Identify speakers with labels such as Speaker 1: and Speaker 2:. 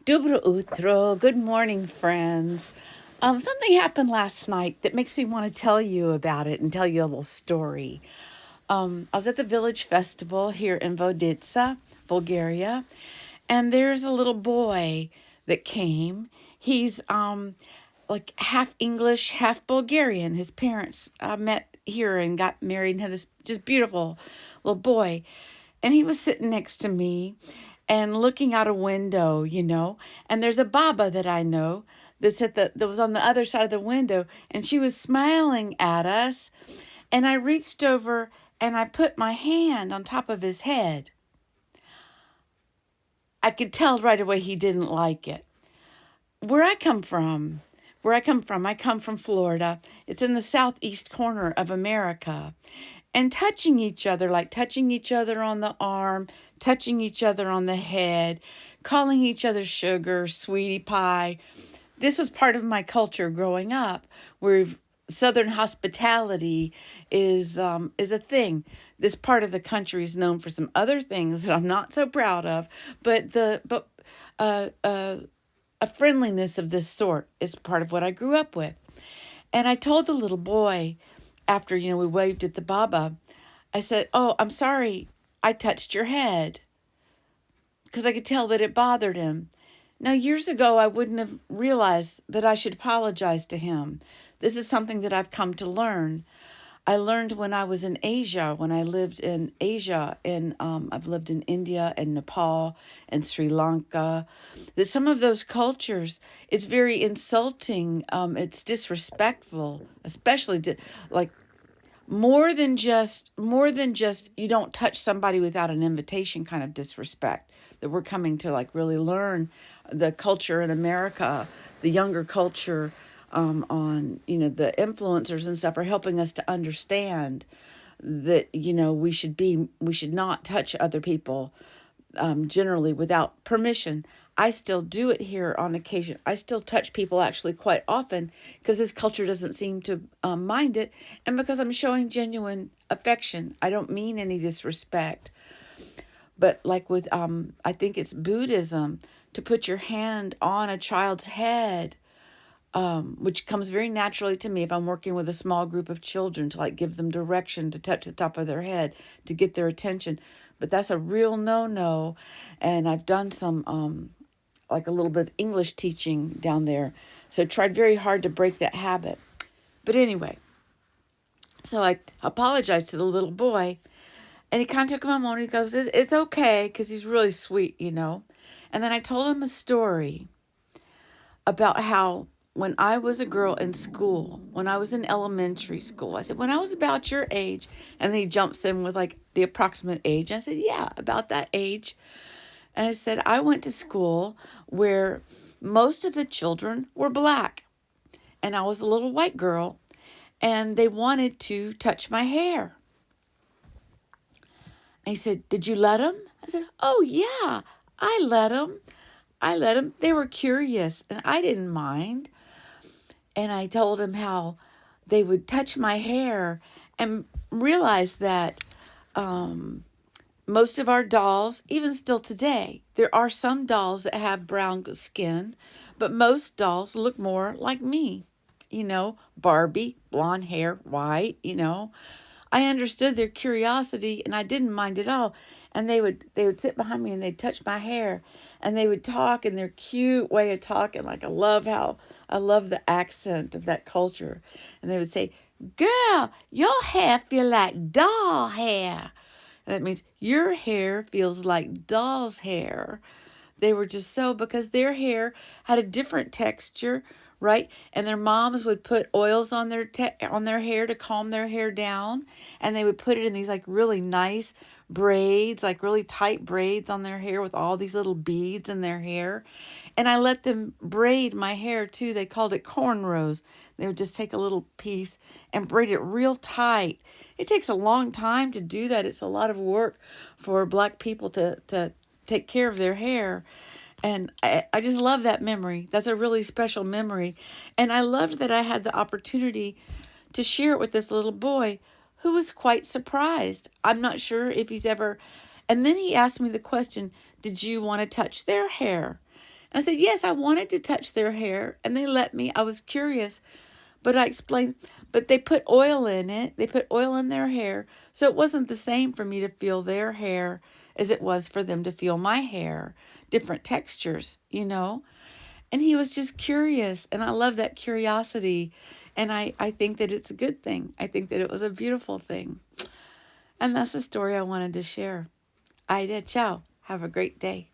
Speaker 1: Dobro utro. Good morning, friends. Something happened last night that makes me want to tell you about it and tell you a little story. I was at the village festival here in Voditsa, Bulgaria, and there's a little boy that came. He's like half English, half Bulgarian. His parents met here and got married and had this just beautiful little boy. And he was sitting next to me and looking out a window, and there's a Baba that I know that was on the other side of the window, and she was smiling at us. And I reached over and I put my hand on top of his head. I could tell right away he didn't like it. Where I come from, I come from Florida. It's in the southeast corner of America. And touching each other, like touching each other on the arm, touching each other on the head, calling each other sugar, sweetie pie. This was part of my culture growing up, where Southern hospitality is a thing. This part of the country is known for some other things that I'm not so proud of, but a friendliness of this sort is part of what I grew up with. And I told the little boy after, we waved at the Baba, I said, "Oh, I'm sorry I touched your head," because I could tell that it bothered him. Now, years ago, I wouldn't have realized that I should apologize to him. This is something that I've come to learn. I learned when I was in Asia, when I lived in Asia, and I've lived in India and Nepal and Sri Lanka, that some of those cultures, it's very insulting. It's disrespectful, especially like more than just you don't touch somebody without an invitation kind of disrespect that we're coming to like really learn the culture in America, the younger culture, on the influencers and stuff are helping us to understand that we should not touch other people generally without permission. I still do it here on occasion. I still touch people actually quite often because this culture doesn't seem to mind it, and because I'm showing genuine affection. I don't mean any disrespect. But like with, I think it's Buddhism, to put your hand on a child's head, which comes very naturally to me if I'm working with a small group of children, to like give them direction, to touch the top of their head, to get their attention. But that's a real no-no. And I've done some, like a little bit of English teaching down there. So tried very hard to break that habit. But anyway, so I apologized to the little boy, and he kind of took a moment. He goes, "It's okay," because he's really sweet. And then I told him a story about how when I was a girl in school, when I was in elementary school, I said, when I was about your age, and he jumps in with like the approximate age. I said, yeah, about that age. And I said, I went to school where most of the children were black, and I was a little white girl, and they wanted to touch my hair. And he said, "Did you let them?" I said, "Oh, yeah, I let them. I let them. They were curious, and I didn't mind." And I told him how they would touch my hair and realize that most of our dolls, even still today, there are some dolls that have brown skin, but most dolls look more like me. Barbie, blonde hair, white. I understood their curiosity and I didn't mind at all. And they would sit behind me and they'd touch my hair and they would talk in their cute way of talking. Like I love the accent of that culture. And they would say, "Girl, your hair feel like doll hair." And that means your hair feels like doll's hair. They were just so, because their hair had a different texture, right? And their moms would put oils on their hair to calm their hair down, and they would put it in these like really nice braids, like really tight braids on their hair with all these little beads in their hair. And I let them braid my hair too. They called it cornrows. They would just take a little piece and braid it real tight. It takes a long time to do that. It's a lot of work for black people to take care of their hair. And I just love that memory. That's a really special memory. And I loved that I had the opportunity to share it with this little boy who was quite surprised. I'm not sure if he's ever. And then he asked me the question, "Did you want to touch their hair?" I said, yes, I wanted to touch their hair, and they let me. I was curious, but I explained, but they put oil in it. They put oil in their hair. So it wasn't the same for me to feel their hair as it was for them to feel my hair, different textures, you know? And he was just curious. And I love that curiosity. And I think that it's a good thing. I think that it was a beautiful thing. And that's the story I wanted to share. Ida, ciao. Have a great day.